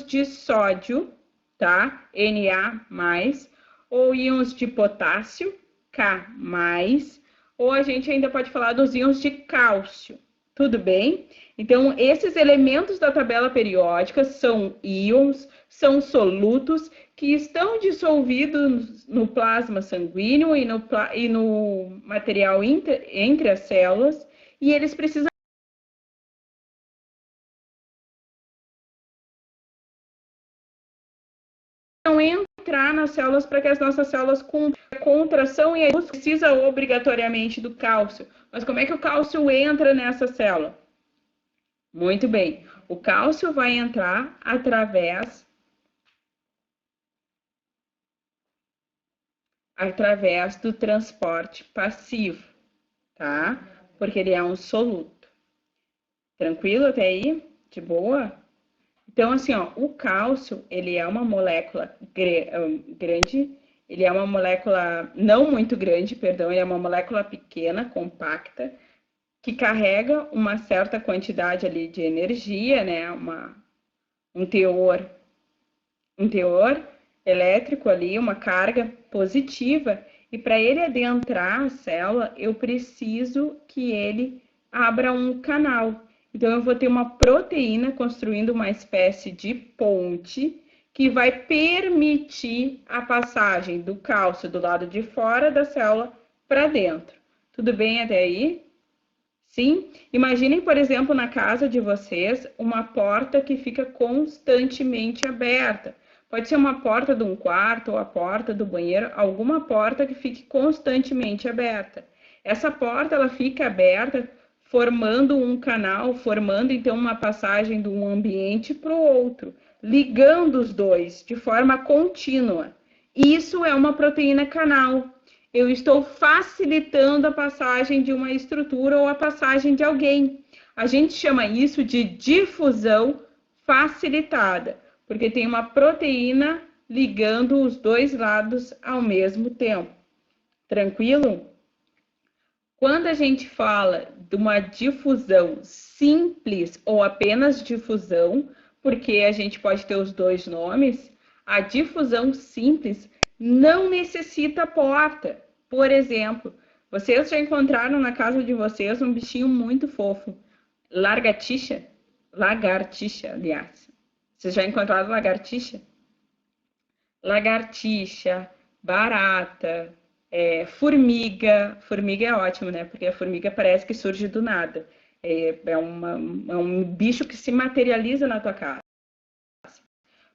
de sódio, tá? Na+, ou íons de potássio, K+, ou a gente ainda pode falar dos íons de cálcio, tudo bem? Então, esses elementos da tabela periódica são íons, são solutos que estão dissolvidos no plasma sanguíneo e no material entre as células, e eles precisam entrar nas células para que as nossas células cumpram a contração, e a gente precisa obrigatoriamente do cálcio. Mas como é que o cálcio entra nessa célula? Muito bem, o cálcio vai entrar através do transporte passivo, tá? Porque ele é um soluto. Tranquilo até aí? De boa? Então, assim, ó, o cálcio, ele é uma molécula grande, ele é uma molécula não muito grande, perdão, ele é uma molécula pequena, compacta, que carrega uma certa quantidade ali de energia, né, um teor elétrico ali, uma carga positiva, e para ele adentrar a célula, eu preciso que ele abra um canal. Então, eu vou ter uma proteína construindo uma espécie de ponte que vai permitir a passagem do cálcio do lado de fora da célula para dentro. Tudo bem até aí? Sim? Imaginem, por exemplo, na casa de vocês, uma porta que fica constantemente aberta. Pode ser uma porta de um quarto ou a porta do banheiro, alguma porta que fique constantemente aberta. Essa porta, ela fica aberta formando um canal, formando então uma passagem de um ambiente para o outro, ligando os dois de forma contínua. Isso é uma proteína canal. Eu estou facilitando a passagem de uma estrutura ou a passagem de alguém. A gente chama isso de difusão facilitada, porque tem uma proteína ligando os dois lados ao mesmo tempo. Tranquilo? Quando a gente fala de uma difusão simples ou apenas difusão, porque a gente pode ter os dois nomes, a difusão simples não necessita porta. Por exemplo, vocês já encontraram na casa de vocês um bichinho muito fofo, lagartixa, aliás. Vocês já encontraram lagartixa? Lagartixa, barata, formiga. Formiga é ótimo, né? Porque a formiga parece que surge do nada. É um bicho que se materializa na tua casa.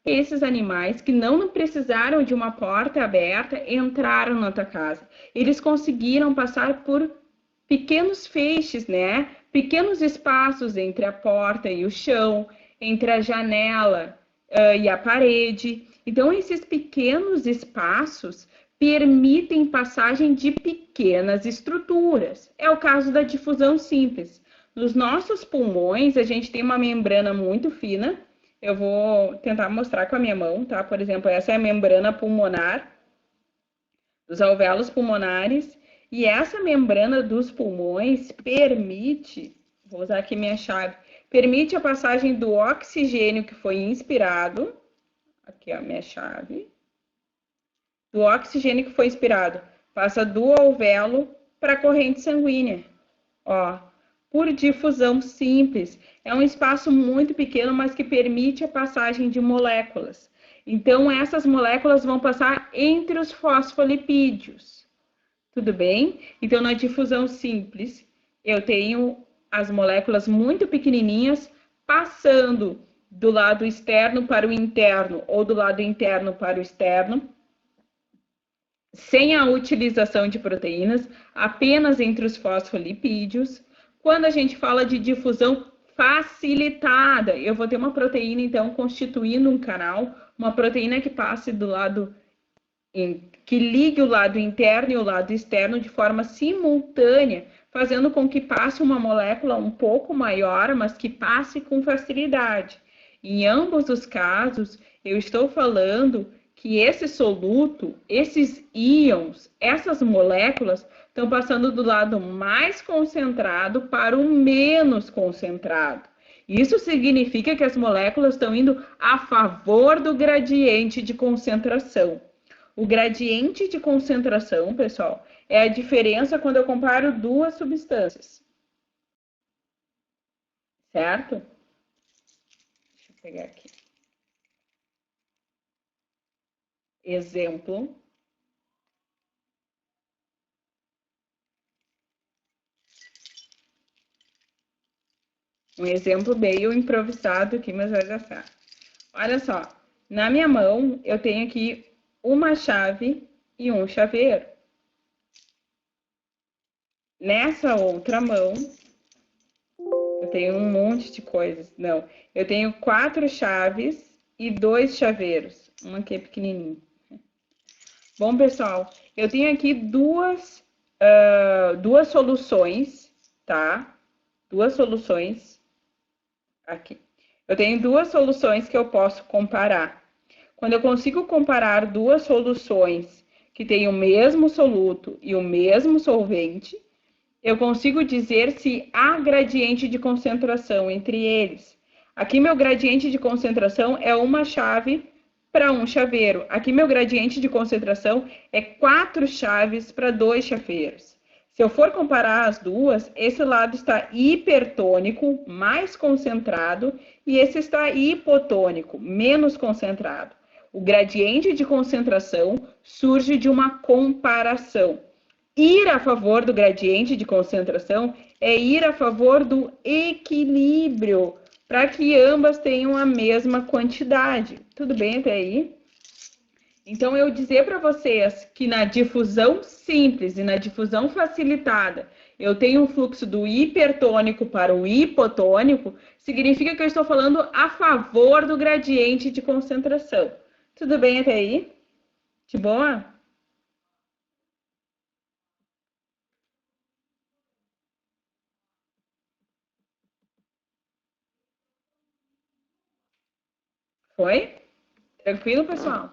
Esses animais que não precisaram de uma porta aberta entraram na tua casa. Eles conseguiram passar por pequenos feixes, né? Pequenos espaços entre a porta e o chão, entre a janela e a parede. Então, esses pequenos espaços permitem passagem de pequenas estruturas. É o caso da difusão simples. Nos nossos pulmões, a gente tem uma membrana muito fina. Eu vou tentar mostrar com a minha mão, tá? Por exemplo, essa é a membrana pulmonar, dos alvéolos pulmonares. E essa membrana dos pulmões permite, vou usar aqui minha chave, permite a passagem do oxigênio que foi inspirado, aqui a minha chave, do oxigênio que foi inspirado, passa do alvéolo para a corrente sanguínea, ó, por difusão simples. É um espaço muito pequeno, mas que permite a passagem de moléculas. Então, essas moléculas vão passar entre os fosfolipídios. Tudo bem? Então, na difusão simples, eu tenho as moléculas muito pequenininhas passando do lado externo para o interno ou do lado interno para o externo, sem a utilização de proteínas, apenas entre os fosfolipídios. Quando a gente fala de difusão facilitada, eu vou ter uma proteína, então, constituindo um canal, uma proteína que passe do lado, que ligue o lado interno e o lado externo de forma simultânea, fazendo com que passe uma molécula um pouco maior, mas que passe com facilidade. Em ambos os casos, eu estou falando que esse soluto, esses íons, essas moléculas estão passando do lado mais concentrado para o menos concentrado. Isso significa que as moléculas estão indo a favor do gradiente de concentração. O gradiente de concentração, pessoal, é a diferença quando eu comparo duas substâncias. Certo? Deixa eu pegar aqui. Exemplo. Um exemplo meio improvisado aqui, mas vai dar certo. Olha só, na minha mão eu tenho aqui uma chave e um chaveiro. Nessa outra mão, eu tenho um monte de coisas. Não, eu tenho 4 chaves e 2 chaveiros. Um aqui é pequenininho. Bom, pessoal, eu tenho aqui duas soluções, tá? Duas soluções aqui. Eu tenho duas soluções que eu posso comparar. Quando eu consigo comparar duas soluções que têm o mesmo soluto e o mesmo solvente, eu consigo dizer se há gradiente de concentração entre eles. Aqui meu gradiente de concentração é uma chave para um chaveiro. Aqui meu gradiente de concentração é 4 chaves para 2 chaveiros. Se eu for comparar as duas, esse lado está hipertônico, mais concentrado, e esse está hipotônico, menos concentrado. O gradiente de concentração surge de uma comparação. Ir a favor do gradiente de concentração é ir a favor do equilíbrio, para que ambas tenham a mesma quantidade. Tudo bem até aí? Então, eu dizer para vocês que na difusão simples e na difusão facilitada, eu tenho um fluxo do hipertônico para o hipotônico, significa que eu estou falando a favor do gradiente de concentração. Tudo bem até aí? De boa? Foi? Tranquilo, pessoal?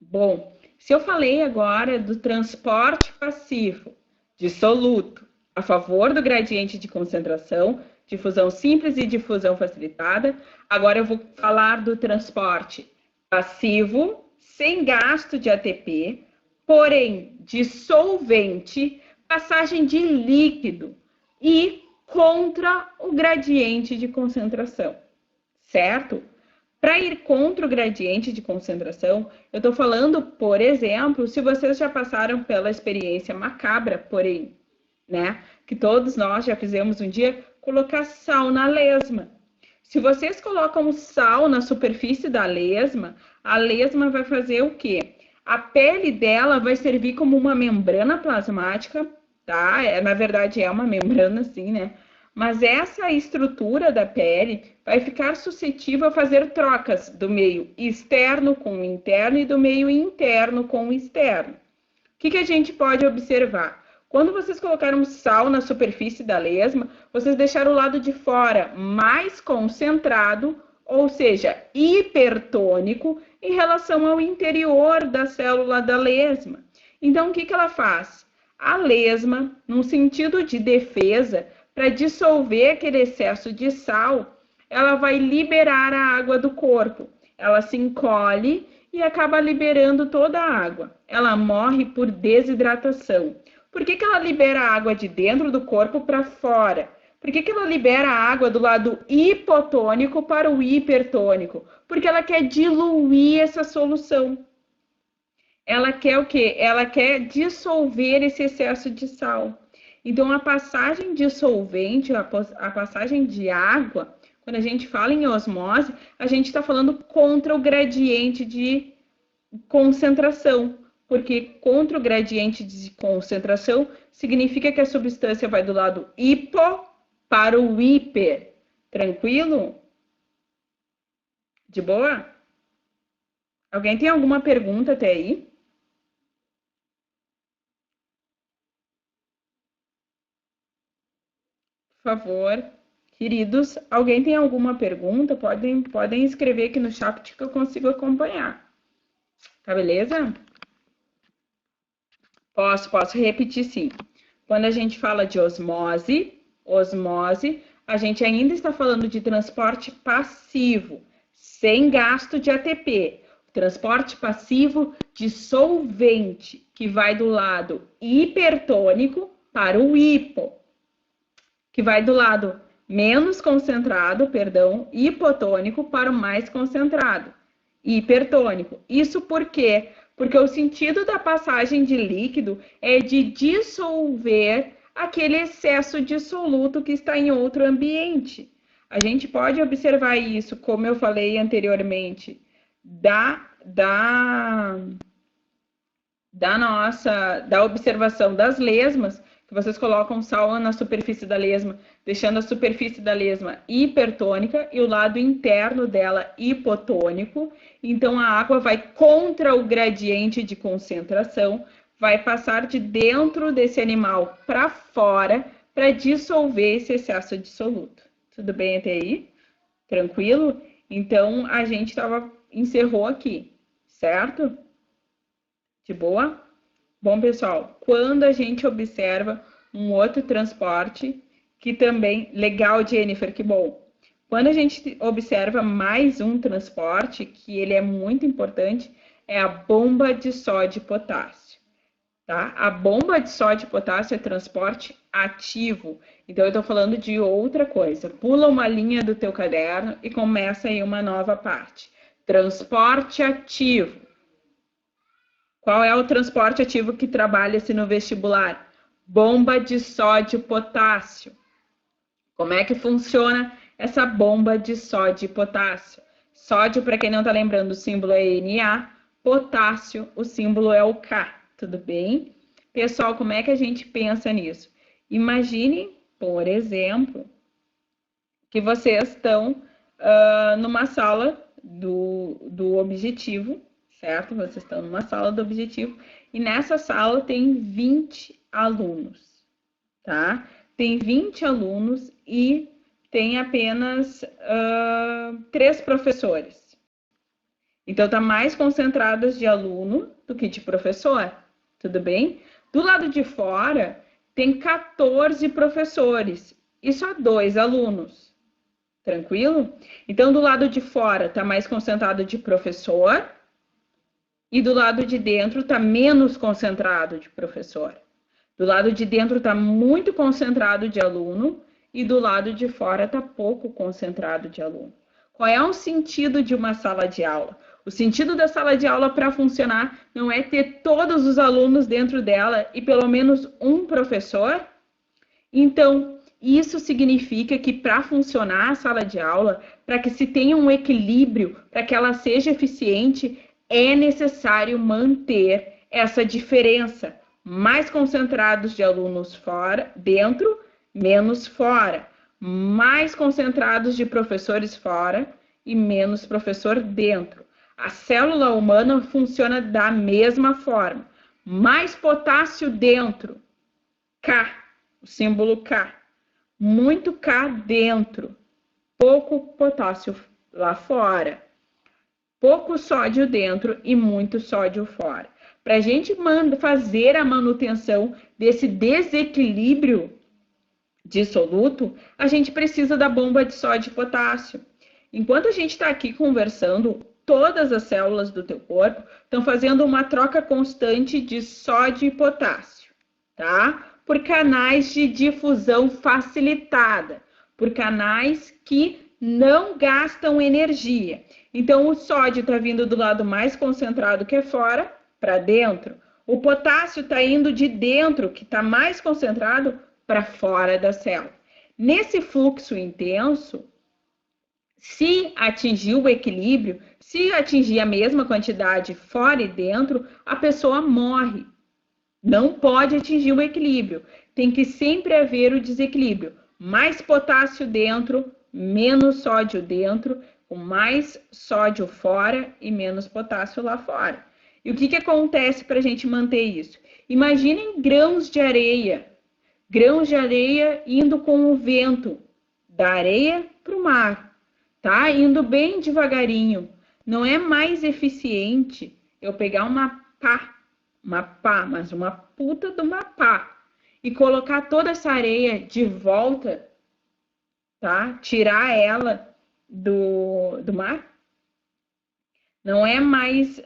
Bom, se eu falei agora do transporte passivo de soluto a favor do gradiente de concentração, difusão simples e difusão facilitada, agora eu vou falar do transporte passivo, sem gasto de ATP, porém dissolvente, passagem de líquido e contra o gradiente de concentração, certo? Para ir contra o gradiente de concentração, eu estou falando, por exemplo, se vocês já passaram pela experiência macabra, porém, né, que todos nós já fizemos um dia, colocar sal na lesma. Se vocês colocam sal na superfície da lesma, a lesma vai fazer o quê? A pele dela vai servir como uma membrana plasmática, tá? Na verdade, é uma membrana, assim, né? Mas essa estrutura da pele vai ficar suscetível a fazer trocas do meio externo com o interno e do meio interno com o externo. O que a gente pode observar? Quando vocês colocaram sal na superfície da lesma, vocês deixaram o lado de fora mais concentrado, ou seja, hipertônico, em relação ao interior da célula da lesma. Então, o que ela faz? A lesma, num sentido de defesa, para dissolver aquele excesso de sal, ela vai liberar a água do corpo. Ela se encolhe e acaba liberando toda a água. Ela morre por desidratação. Por que ela libera a água de dentro do corpo para fora? Por que ela libera a água do lado hipotônico para o hipertônico? Porque ela quer diluir essa solução. Ela quer o quê? Ela quer dissolver esse excesso de sal. Então, a passagem de solvente, a passagem de água, quando a gente fala em osmose, a gente está falando contra o gradiente de concentração, porque contra o gradiente de concentração significa que a substância vai do lado hipo para o hiper. Tranquilo? De boa? Alguém tem alguma pergunta até aí? Por favor, queridos, alguém tem alguma pergunta? Podem escrever aqui no chat que eu consigo acompanhar. Tá beleza? Posso repetir sim. Quando a gente fala de osmose, a gente ainda está falando de transporte passivo, sem gasto de ATP. Transporte passivo de solvente, que vai do lado hipertônico para o hipo, que vai do lado menos concentrado, perdão, hipotônico para o mais concentrado, hipertônico. Isso por quê? Porque o sentido da passagem de líquido é de dissolver aquele excesso de soluto que está em outro ambiente. A gente pode observar isso, como eu falei anteriormente, da observação das lesmas, que vocês colocam sal na superfície da lesma, deixando a superfície da lesma hipertônica e o lado interno dela hipotônico. Então, a água vai contra o gradiente de concentração, vai passar de dentro desse animal para fora para dissolver esse excesso de soluto. Tudo bem até aí? Tranquilo? Então, a gente encerrou aqui, certo? De boa? Bom, pessoal, quando a gente observa um outro transporte, que também, legal, Jennifer, que bom. Quando a gente observa mais um transporte, que ele é muito importante, é a bomba de sódio e potássio, tá? A bomba de sódio e potássio é transporte ativo. Então, eu estou falando de outra coisa. Pula uma linha do teu caderno e começa aí uma nova parte. Transporte ativo. Qual é o transporte ativo que trabalha-se no vestibular? Bomba de sódio e potássio. Como é que funciona essa bomba de sódio e potássio? Sódio, para quem não está lembrando, o símbolo é Na. Potássio, o símbolo é o K. Tudo bem? Pessoal, como é que a gente pensa nisso? Imagine, por exemplo, que vocês estão numa sala do objetivo, certo? Vocês estão numa sala do objetivo e nessa sala tem 20 alunos, tá? Tem 20 alunos e tem apenas 3 professores. Então, tá mais concentrados de aluno do que de professor, tudo bem? Do lado de fora, tem 14 professores e só 2 alunos, tranquilo? Então, do lado de fora, tá mais concentrado de professor e do lado de dentro está menos concentrado de professor. Do lado de dentro está muito concentrado de aluno e do lado de fora está pouco concentrado de aluno. Qual é o sentido de uma sala de aula? O sentido da sala de aula para funcionar não é ter todos os alunos dentro dela e pelo menos um professor? Então, isso significa que para funcionar a sala de aula, para que se tenha um equilíbrio, para que ela seja eficiente, é necessário manter essa diferença. Mais concentrados de alunos fora, dentro, menos fora. Mais concentrados de professores fora e menos professor dentro. A célula humana funciona da mesma forma. Mais potássio dentro, K, o símbolo K. Muito K dentro, pouco potássio lá fora. Pouco sódio dentro e muito sódio fora. Para a gente fazer a manutenção desse desequilíbrio dissoluto, a gente precisa da bomba de sódio e potássio. Enquanto a gente está aqui conversando, todas as células do teu corpo estão fazendo uma troca constante de sódio e potássio, tá? Por canais de difusão facilitada, por canais que não gastam energia. Então, o sódio está vindo do lado mais concentrado, que é fora, para dentro. O potássio está indo de dentro, que está mais concentrado, para fora da célula. Nesse fluxo intenso, se atingir o equilíbrio, se atingir a mesma quantidade fora e dentro, a pessoa morre. Não pode atingir o equilíbrio. Tem que sempre haver o desequilíbrio. Mais potássio dentro, menos sódio dentro, com mais sódio fora e menos potássio lá fora. E o que acontece para a gente manter isso? Imaginem grãos de areia indo com o vento da areia para o mar, tá? Indo bem devagarinho. Não é mais eficiente eu pegar uma puta de uma pá, e colocar toda essa areia de volta tá? Tirar ela do mar. Não é mais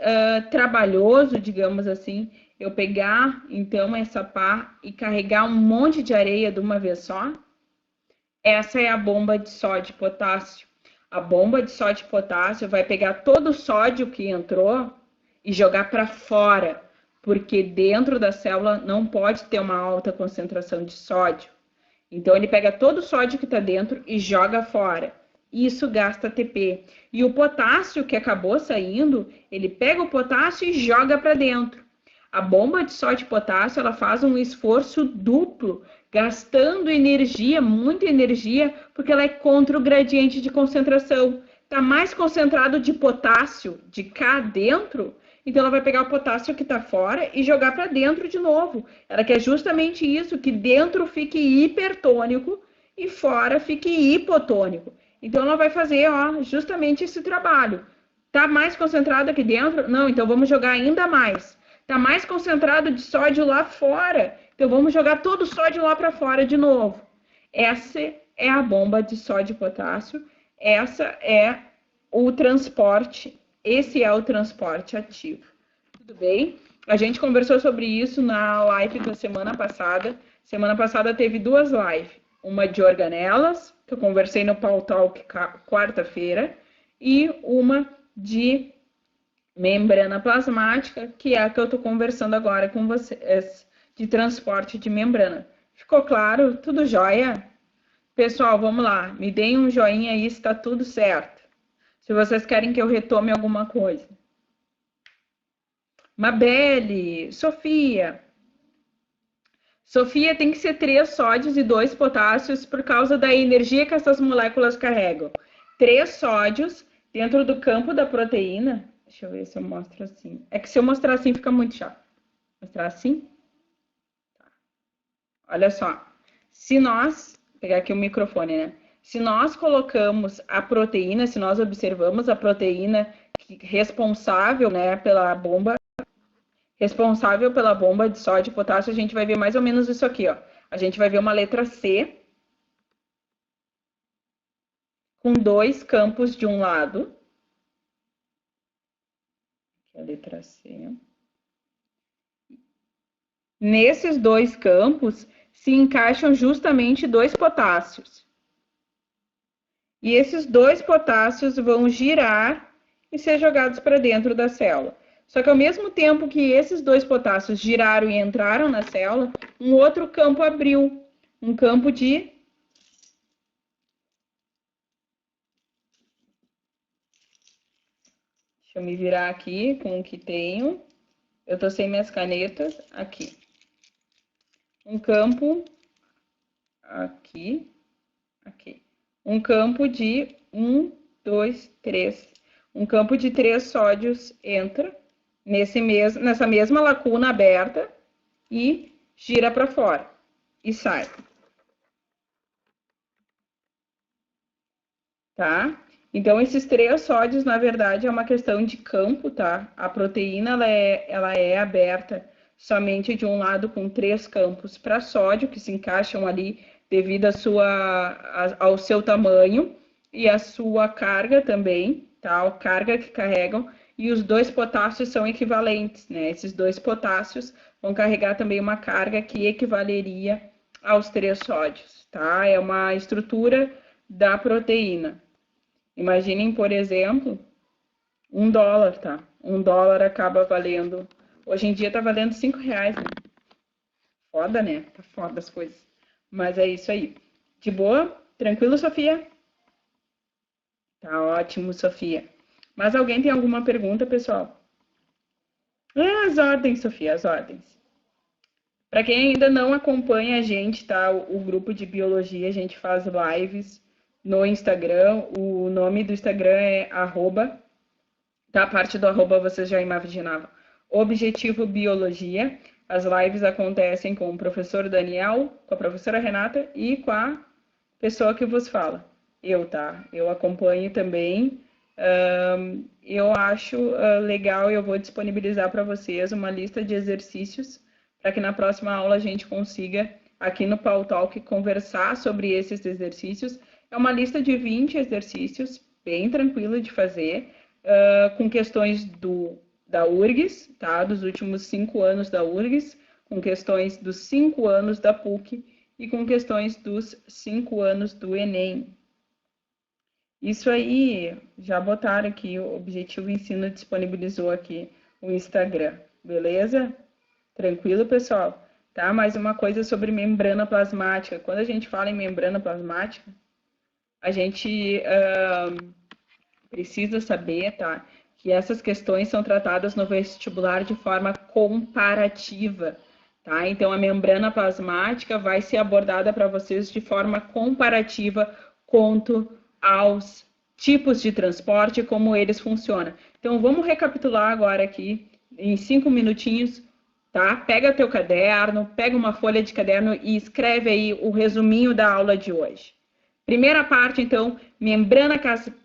trabalhoso, digamos assim, eu pegar, então, essa pá e carregar um monte de areia de uma vez só? Essa é a bomba de sódio e potássio. A bomba de sódio e potássio vai pegar todo o sódio que entrou e jogar para fora, porque dentro da célula não pode ter uma alta concentração de sódio. Então, ele pega todo o sódio que está dentro e joga fora. Isso gasta ATP. E o potássio que acabou saindo, ele pega o potássio e joga para dentro. A bomba de sódio e potássio, ela faz um esforço duplo, gastando energia, muita energia, porque ela é contra o gradiente de concentração. Está mais concentrado de potássio de cá dentro, então ela vai pegar o potássio que está fora e jogar para dentro de novo. Ela quer justamente isso, que dentro fique hipertônico e fora fique hipotônico. Então ela vai fazer, ó, justamente esse trabalho. Tá mais concentrado aqui dentro? Não, então vamos jogar ainda mais. Tá mais concentrado de sódio lá fora? Então vamos jogar todo o sódio lá para fora de novo. Essa é a bomba de sódio e potássio. Essa é o transporte. Esse é o transporte ativo. Tudo bem? A gente conversou sobre isso na live da semana passada. Semana passada teve duas lives. Uma de organelas, que eu conversei no Pau Talk quarta-feira, e uma de membrana plasmática, que é a que eu estou conversando agora com vocês, de transporte de membrana. Ficou claro? Tudo jóia? Pessoal, vamos lá. Me deem um joinha aí se está tudo certo. Se vocês querem que eu retome alguma coisa. Mabelle, Sofia. Sofia, tem que ser 3 sódios e 2 potássios por causa da energia que essas moléculas carregam. 3 sódios dentro do campo da proteína. Deixa eu ver se eu mostro assim. É que se eu mostrar assim fica muito chato. Mostrar assim? Tá. Olha só. Se nós... Vou pegar aqui o microfone, né? Se nós colocamos a proteína, se nós observamos a proteína responsável, né, pela bomba de sódio e potássio, a gente vai ver mais ou menos isso aqui, ó. A gente vai ver uma letra C com 2 campos de um lado. Aqui é a letra C. Nesses 2 campos se encaixam justamente 2 potássios. E esses 2 potássios vão girar e ser jogados para dentro da célula. Só que ao mesmo tempo que esses 2 potássios giraram e entraram na célula, um outro campo abriu, um campo de... Deixa eu me virar aqui com o que tenho. Eu tô sem minhas canetas, aqui. Um campo, aqui, aqui. Um campo de 1, 2, 3. Um campo de 3 sódios entra nessa mesma lacuna aberta e gira para fora e sai. Tá? Então, esses 3 sódios, na verdade, é uma questão de campo, tá? A proteína, ela é aberta somente de um lado com 3 campos para sódio, que se encaixam ali devido ao seu tamanho e a sua carga também, tá? A carga que carregam. E os 2 potássios são equivalentes, né? Esses 2 potássios vão carregar também uma carga que equivaleria aos 3 sódios, tá? É uma estrutura da proteína. Imaginem, por exemplo, $1, tá? $1 acaba valendo... Hoje em dia tá valendo R$5, né? Foda, né? Tá foda as coisas. Mas é isso aí. De boa? Tranquilo, Sofia? Tá ótimo, Sofia. Mas alguém tem alguma pergunta, pessoal? As ordens, Sofia, as ordens. Para quem ainda não acompanha a gente, tá? O grupo de biologia, a gente faz lives no Instagram. O nome do Instagram é @, tá? A parte do @ vocês já imaginavam. Objetivo Biologia. As lives acontecem com o professor Daniel, com a professora Renata e com a pessoa que vos fala. Eu, tá? Eu acompanho também. Eu acho legal, eu vou disponibilizar para vocês uma lista de exercícios para que na próxima aula a gente consiga, aqui no Pau Talk, conversar sobre esses exercícios. É uma lista de 20 exercícios, bem tranquilo de fazer, com questões da URGS, tá? Dos últimos 5 anos da URGS, com questões dos 5 anos da PUC e com questões dos 5 anos do Enem. Isso aí, já botaram aqui, o Objetivo Ensino disponibilizou aqui o Instagram, beleza? Tranquilo, pessoal? Tá? Mais uma coisa sobre membrana plasmática. Quando a gente fala em membrana plasmática, a gente precisa saber, tá? Que essas questões são tratadas no vestibular de forma comparativa, tá? Então, a membrana plasmática vai ser abordada para vocês de forma comparativa quanto aos tipos de transporte e como eles funcionam. Então, vamos recapitular agora aqui, em 5 minutinhos, tá? Pega teu caderno, pega uma folha de caderno e escreve aí o resuminho da aula de hoje. Primeira parte, então, membrana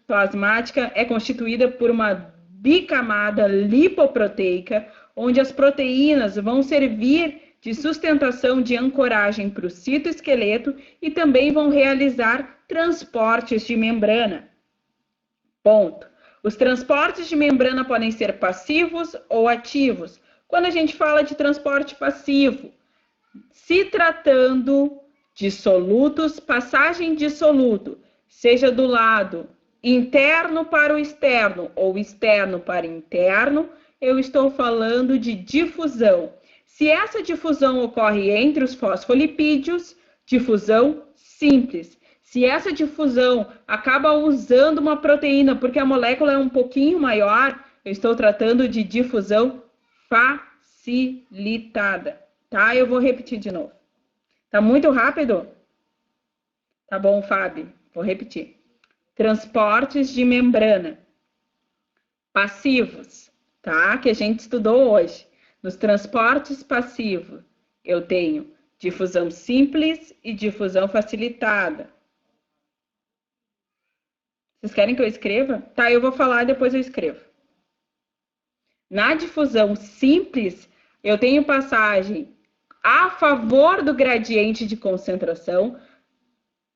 plasmática é constituída por uma bicamada lipoproteica, onde as proteínas vão servir de sustentação de ancoragem para o citoesqueleto e também vão realizar transportes de membrana. Ponto. Os transportes de membrana podem ser passivos ou ativos. Quando a gente fala de transporte passivo, se tratando de solutos, passagem de soluto, seja do lado interno para o externo ou externo para interno, eu estou falando de difusão. Se essa difusão ocorre entre os fosfolipídios, difusão simples. Se essa difusão acaba usando uma proteína, porque a molécula é um pouquinho maior, eu estou tratando de difusão facilitada, tá? Eu vou repetir de novo. Tá muito rápido? Tá bom, Fábio? Vou repetir. Transportes de membrana passivos, tá? Que a gente estudou hoje. Nos transportes passivos, eu tenho difusão simples e difusão facilitada. Vocês querem que eu escreva? Tá, eu vou falar e depois eu escrevo. Na difusão simples, eu tenho passagem a favor do gradiente de concentração,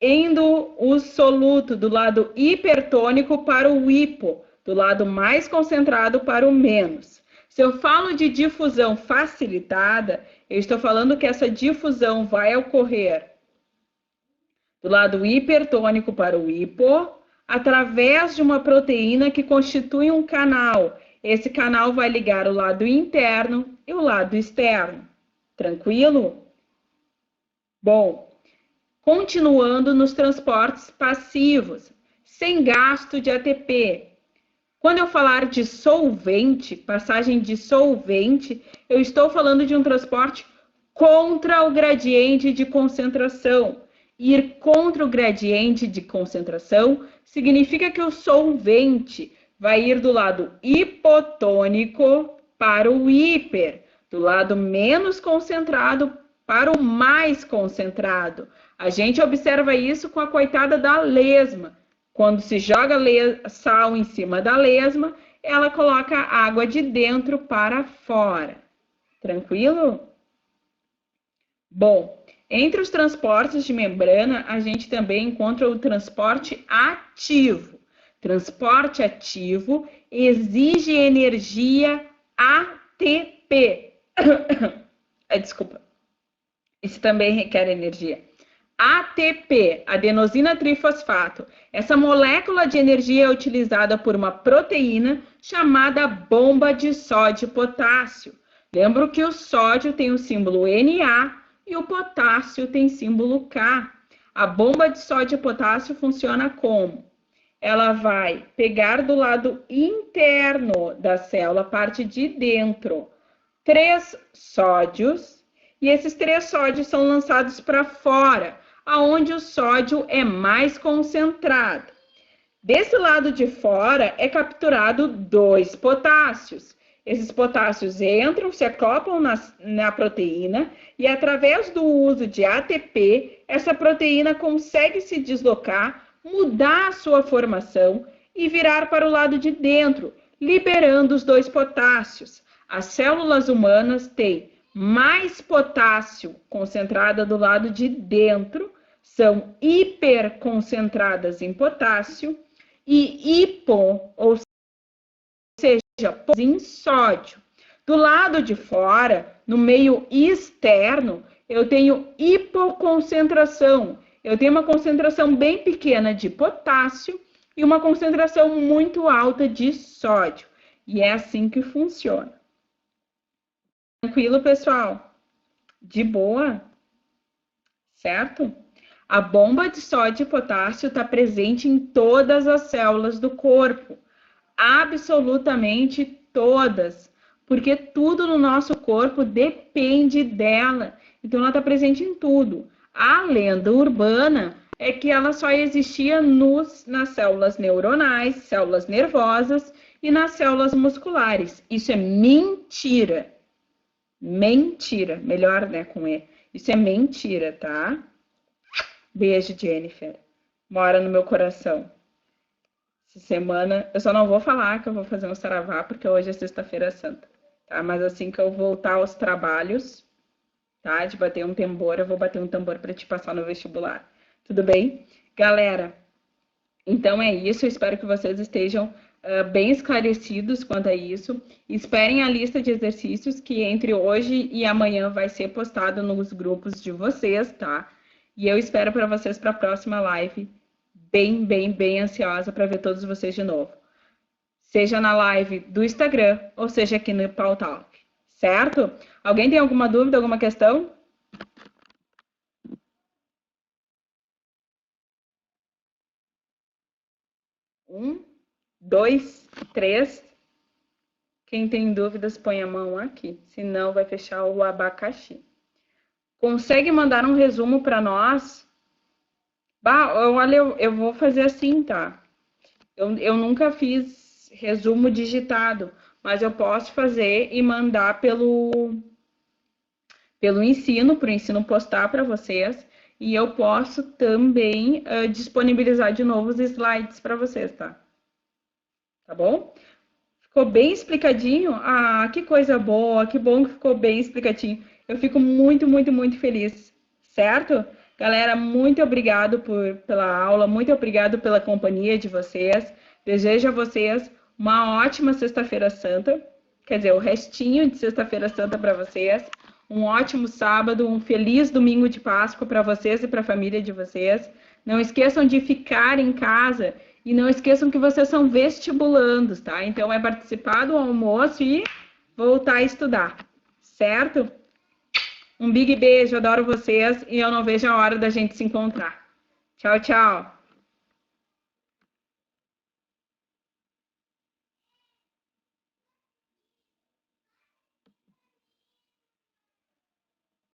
indo o soluto do lado hipertônico para o hipo, do lado mais concentrado para o menos. Se eu falo de difusão facilitada, eu estou falando que essa difusão vai ocorrer do lado hipertônico para o hipo, através de uma proteína que constitui um canal. Esse canal vai ligar o lado interno e o lado externo. Tranquilo? Bom, continuando nos transportes passivos, sem gasto de ATP. Quando eu falar de solvente, passagem de solvente, eu estou falando de um transporte contra o gradiente de concentração. Ir contra o gradiente de concentração significa que o solvente vai ir do lado hipotônico para o hiper, do lado menos concentrado para o mais concentrado. A gente observa isso com a coitada da lesma. Quando se joga sal em cima da lesma, ela coloca a água de dentro para fora. Tranquilo? Bom, entre os transportes de membrana, a gente também encontra o transporte ativo. Transporte ativo exige energia ATP. Desculpa. Isso também requer energia. ATP, adenosina trifosfato. Essa molécula de energia é utilizada por uma proteína chamada bomba de sódio e potássio. Lembro que o sódio tem o símbolo Na e o potássio tem símbolo K. A bomba de sódio e potássio funciona como? Ela vai pegar do lado interno da célula, a parte de dentro, 3 sódios, e esses 3 sódios são lançados para fora, aonde o sódio é mais concentrado. Desse lado de fora é capturado 2 potássios. Esses potássios entram, se acoplam na proteína e através do uso de ATP, essa proteína consegue se deslocar, mudar a sua formação e virar para o lado de dentro, liberando os 2 potássios. As células humanas têm mais potássio concentrada do lado de dentro são hiperconcentradas em potássio e hipo, ou seja, em sódio. Do lado de fora, no meio externo, eu tenho hipoconcentração. Eu tenho uma concentração bem pequena de potássio e uma concentração muito alta de sódio. E é assim que funciona. Tranquilo, pessoal? De boa? Certo? A bomba de sódio e potássio está presente em todas as células do corpo. Absolutamente todas. Porque tudo no nosso corpo depende dela. Então, ela está presente em tudo. A lenda urbana é que ela só existia nas células neuronais, células nervosas e nas células musculares. Isso é mentira. Mentira. Melhor, né, com E. Isso é mentira, tá? Beijo, Jennifer. Mora no meu coração. Essa semana, eu só não vou falar que eu vou fazer um saravá, porque hoje é sexta-feira santa, tá? Mas assim que eu voltar aos trabalhos, tá? De bater um tambor, eu vou bater um tambor para te passar no vestibular. Tudo bem? Galera, então é isso. Eu espero que vocês estejam bem esclarecidos quanto a isso. Esperem a lista de exercícios que entre hoje e amanhã vai ser postado nos grupos de vocês, tá? E eu espero para vocês para a próxima live. Bem ansiosa para ver todos vocês de novo. Seja na live do Instagram ou seja aqui no Pau Talk. Certo? Alguém tem alguma dúvida, alguma questão? 1, 2, 3. Quem tem dúvidas, põe a mão aqui. Senão, vai fechar o abacaxi. Consegue mandar um resumo para nós? Olha, eu vou fazer assim, tá? Eu nunca fiz resumo digitado, mas eu posso fazer e mandar pelo ensino, para o ensino postar para vocês. E eu posso também disponibilizar de novo os slides para vocês, tá? Tá bom? Ficou bem explicadinho? Ah, que coisa boa, que bom que ficou bem explicadinho. Eu fico muito feliz, certo? Galera, muito obrigado pela aula, muito obrigado pela companhia de vocês. Desejo a vocês uma ótima Sexta-feira Santa, quer dizer, o restinho de Sexta-feira Santa para vocês. Um ótimo sábado, um feliz domingo de Páscoa para vocês e para a família de vocês. Não esqueçam de ficar em casa e não esqueçam que vocês são vestibulandos, tá? Então é participar do almoço e voltar a estudar, certo? Um big beijo, adoro vocês e eu não vejo a hora da gente se encontrar. Tchau, tchau!